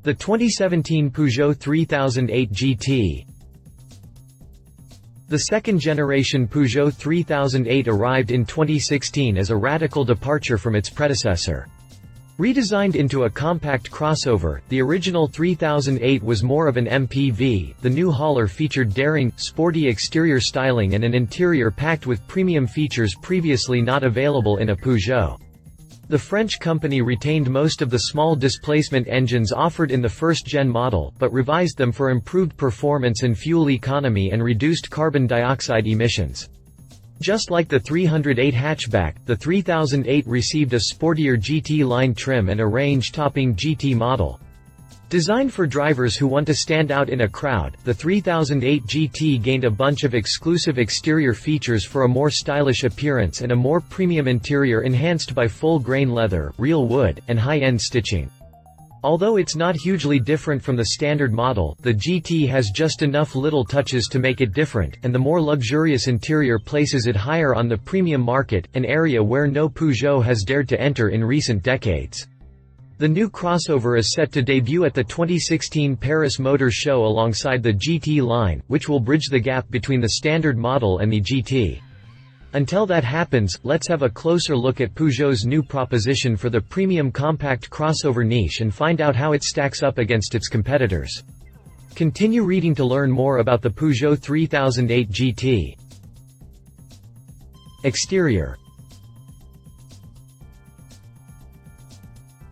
The 2017 Peugeot 3008 GT. The second-generation Peugeot 3008 arrived in 2016 as a radical departure from its predecessor. Redesigned into a compact crossover, the original 3008 was more of an MPV. The new hauler featured daring, sporty exterior styling and an interior packed with premium features previously not available in a Peugeot. The French company retained most of the small-displacement engines offered in the first-gen model, but revised them for improved performance and fuel economy and reduced carbon dioxide emissions. Just like the 308 hatchback, the 3008 received a sportier GT line trim and a range-topping GT model. Designed for drivers who want to stand out in a crowd, the 3008 GT gained a bunch of exclusive exterior features for a more stylish appearance and a more premium interior enhanced by full-grain leather, real wood, and high-end stitching. Although it's not hugely different from the standard model, the GT has just enough little touches to make it different, and the more luxurious interior places it higher on the premium market, an area where no Peugeot has dared to enter in recent decades. The new crossover is set to debut at the 2016 Paris Motor Show alongside the GT line, which will bridge the gap between the standard model and the GT. Until that happens, let's have a closer look at Peugeot's new proposition for the premium compact crossover niche and find out how it stacks up against its competitors. Continue reading to learn more about the Peugeot 3008 GT. Exterior.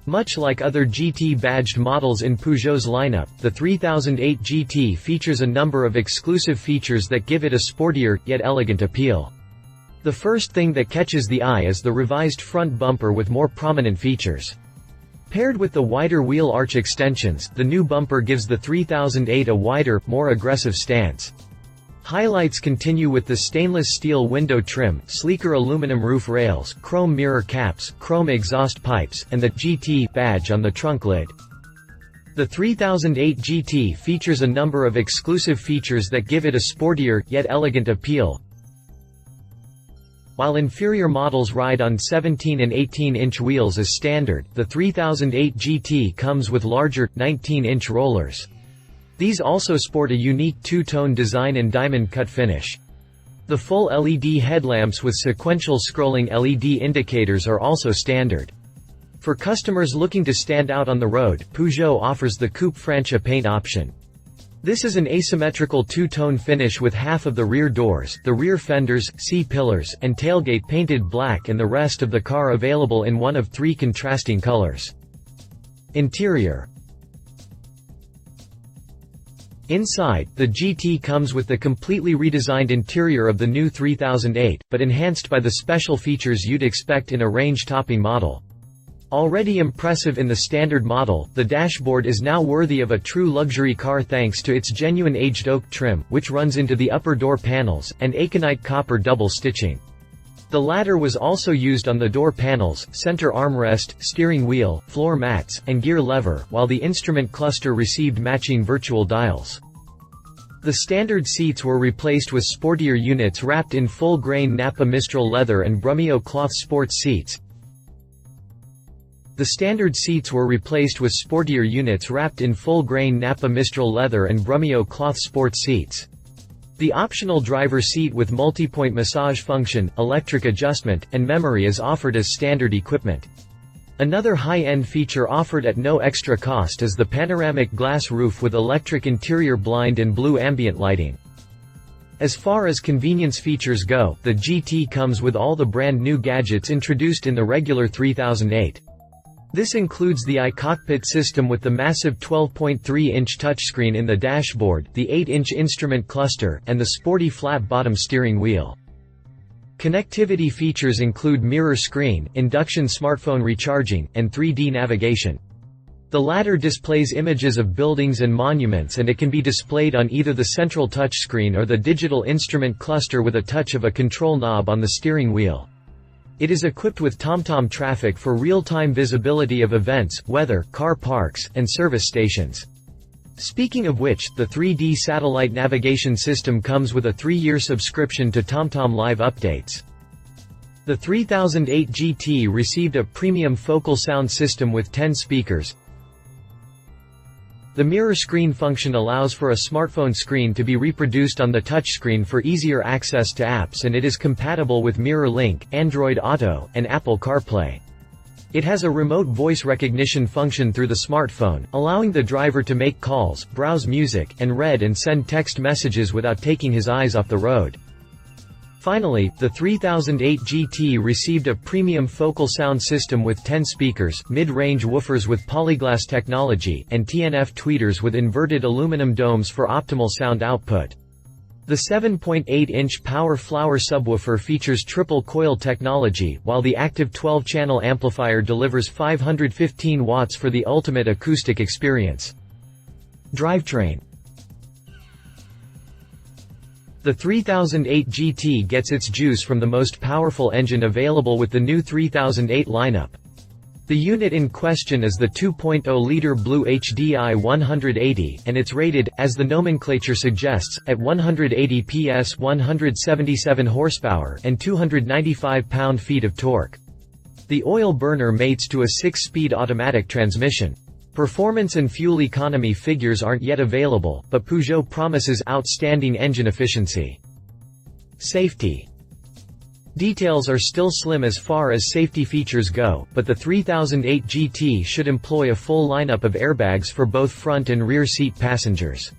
Much like other GT-badged models in Peugeot's lineup, the 3008 GT features a number of exclusive features that give it a sportier, yet elegant appeal. The first thing that catches the eye is the revised front bumper with more prominent features. Paired with the wider wheel arch extensions, the new bumper gives the 3008 a wider, more aggressive stance. Highlights continue with the stainless steel window trim, sleeker aluminum roof rails, chrome mirror caps, chrome exhaust pipes, and the GT badge on the trunk lid. The 3008 GT features a number of exclusive features that give it a sportier, yet elegant appeal. While inferior models ride on 17 and 18-inch wheels as standard, the 3008 GT comes with larger, 19-inch rollers. These also sport a unique two-tone design and diamond-cut finish. The full LED headlamps with sequential scrolling LED indicators are also standard. For customers looking to stand out on the road, Peugeot offers the Coupe Franche paint option. This is an asymmetrical two-tone finish with half of the rear doors, the rear fenders, C-pillars, and tailgate painted black and the rest of the car available in one of three contrasting colors. Interior. Inside, the GT comes with the completely redesigned interior of the new 3008, but enhanced by the special features you'd expect in a range-topping model. Already impressive in the standard model, the dashboard is now worthy of a true luxury car thanks to its genuine aged oak trim, which runs into the upper door panels, and aconite copper double stitching. The latter was also used on the door panels, center armrest, steering wheel, floor mats, and gear lever, while the instrument cluster received matching virtual dials. The standard seats were replaced with sportier units wrapped in full-grain Napa Mistral leather and Brumio cloth sports seats. The standard seats were replaced with sportier units wrapped in full-grain Napa Mistral leather and Brumio cloth sports seats. The optional driver's seat with multi-point massage function, electric adjustment, and memory is offered as standard equipment. Another high-end feature offered at no extra cost is the panoramic glass roof with electric interior blind and blue ambient lighting. As far as convenience features go, the GT comes with all the brand new gadgets introduced in the regular 3008. This includes the iCockpit system with the massive 12.3-inch touchscreen in the dashboard, the 8-inch instrument cluster, and the sporty flat-bottom steering wheel. Connectivity features include mirror screen, induction smartphone recharging, and 3D navigation. The latter displays images of buildings and monuments, and it can be displayed on either the central touchscreen or the digital instrument cluster with a touch of a control knob on the steering wheel. It is equipped with TomTom Traffic for real-time visibility of events, weather, car parks, and service stations. Speaking of which, the 3D satellite navigation system comes with a 3-year subscription to TomTom Live updates. The 3008 GT received a premium focal sound system with 10 speakers. The mirror screen function allows for a smartphone screen to be reproduced on the touchscreen for easier access to apps, and it is compatible with Mirror Link, Android Auto, and Apple CarPlay. It has a remote voice recognition function through the smartphone, allowing the driver to make calls, browse music, and read and send text messages without taking his eyes off the road. Finally, the 3008 GT received a premium focal sound system with 10 speakers, mid-range woofers with polyglass technology, and TNF tweeters with inverted aluminum domes for optimal sound output. The 7.8-inch Power Flower subwoofer features triple-coil technology, while the active 12-channel amplifier delivers 515 watts for the ultimate acoustic experience. Drivetrain. The 3008 GT gets its juice from the most powerful engine available with the new 3008 lineup. The unit in question is the 2.0-liter Blue HDI 180, and it's rated, as the nomenclature suggests, at 180 PS, 177 horsepower, and 295 pound-feet of torque. The oil burner mates to a 6-speed automatic transmission. Performance and fuel economy figures aren't yet available, but Peugeot promises outstanding engine efficiency. Safety. Details are still slim as far as safety features go, but the 3008 GT should employ a full lineup of airbags for both front and rear seat passengers.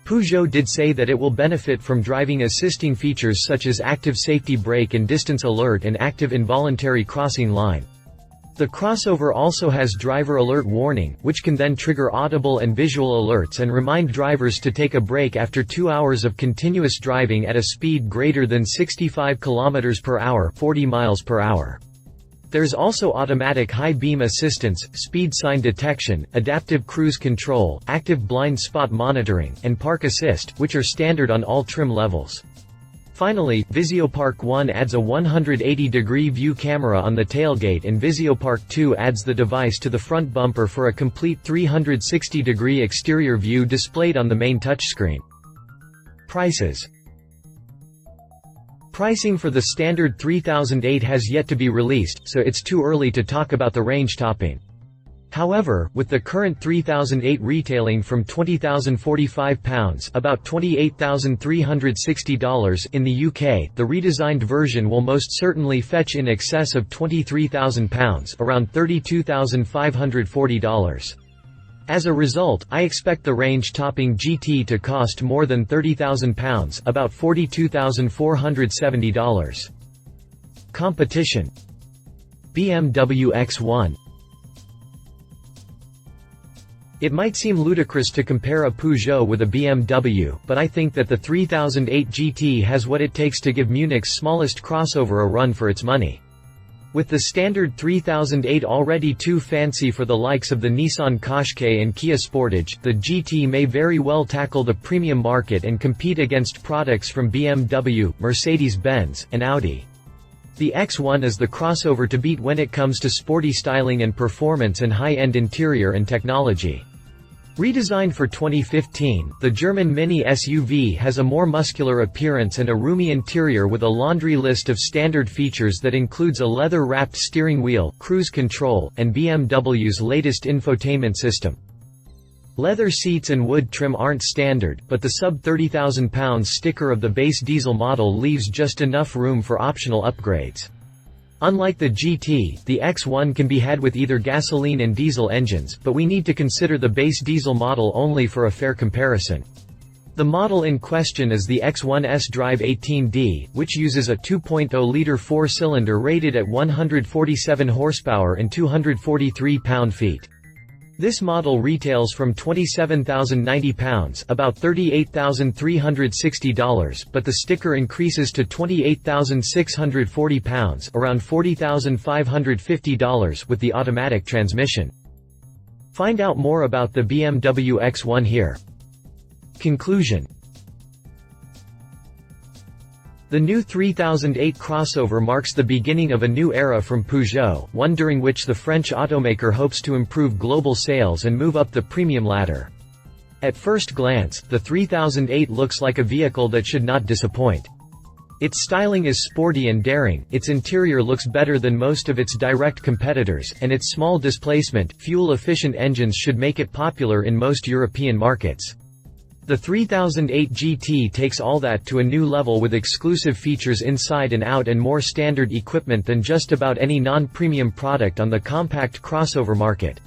Peugeot did say that it will benefit from driving assisting features such as active safety brake and distance alert and active involuntary crossing line. The crossover also has driver alert warning, which can then trigger audible and visual alerts and remind drivers to take a break after 2 hours of continuous driving at a speed greater than 65 km per hour, 40 miles per hour. There's also automatic high beam assistance, speed sign detection, adaptive cruise control, active blind spot monitoring, and park assist, which are standard on all trim levels. Finally, VisioPark 1 adds a 180-degree view camera on the tailgate, and VisioPark 2 adds the device to the front bumper for a complete 360-degree exterior view displayed on the main touchscreen. Prices. Pricing for the standard 3008 has yet to be released, so it's too early to talk about the range topping. However, with the current 3008 retailing from £20,045, about $28,360 in the UK, the redesigned version will most certainly fetch in excess of £23,000, around $32,540. As a result, I expect the range-topping GT to cost more than £30,000, about $42,470. Competition. BMW X1. It might seem ludicrous to compare a Peugeot with a BMW, but I think that the 3008 GT has what it takes to give Munich's smallest crossover a run for its money. With the standard 3008 already too fancy for the likes of the Nissan Qashqai and Kia Sportage, the GT may very well tackle the premium market and compete against products from BMW, Mercedes-Benz, and Audi. The X1 is the crossover to beat when it comes to sporty styling and performance and high-end interior and technology. Redesigned for 2015, the German mini SUV has a more muscular appearance and a roomy interior with a laundry list of standard features that includes a leather-wrapped steering wheel, cruise control, and BMW's latest infotainment system. Leather seats and wood trim aren't standard, but the sub-£30,000 sticker of the base diesel model leaves just enough room for optional upgrades. Unlike the GT, the X1 can be had with either gasoline and diesel engines, but we need to consider the base diesel model only for a fair comparison. The model in question is the X1 S-Drive 18D, which uses a 2.0-liter four-cylinder rated at 147 horsepower and 243 pound-feet. This model retails from £27,090, about $38,360, but the sticker increases to £28,640, around $40,550 with the automatic transmission. Find out more about the BMW X1 here. Conclusion. The new 3008 crossover marks the beginning of a new era from Peugeot, one during which the French automaker hopes to improve global sales and move up the premium ladder. At first glance, the 3008 looks like a vehicle that should not disappoint. Its styling is sporty and daring, its interior looks better than most of its direct competitors, and its small displacement, fuel-efficient engines should make it popular in most European markets. The 3008 GT takes all that to a new level with exclusive features inside and out and more standard equipment than just about any non-premium product on the compact crossover market.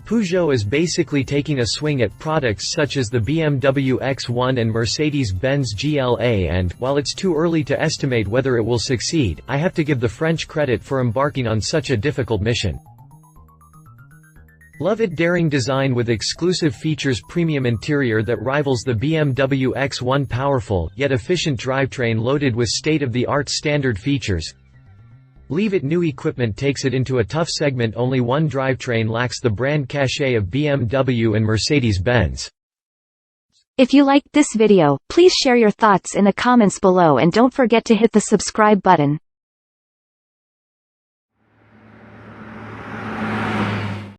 Peugeot is basically taking a swing at products such as the BMW X1 and Mercedes-Benz GLA and, while it's too early to estimate whether it will succeed, I have to give the French credit for embarking on such a difficult mission. Love it daring design with exclusive features, premium interior that rivals the BMW X1, powerful, yet efficient drivetrain loaded with state-of-the-art standard features. Leave it new equipment takes it into a tough segment. Only one drivetrain lacks the brand cachet of BMW and Mercedes-Benz. If you liked this video, please share your thoughts in the comments below and don't forget to hit the subscribe button.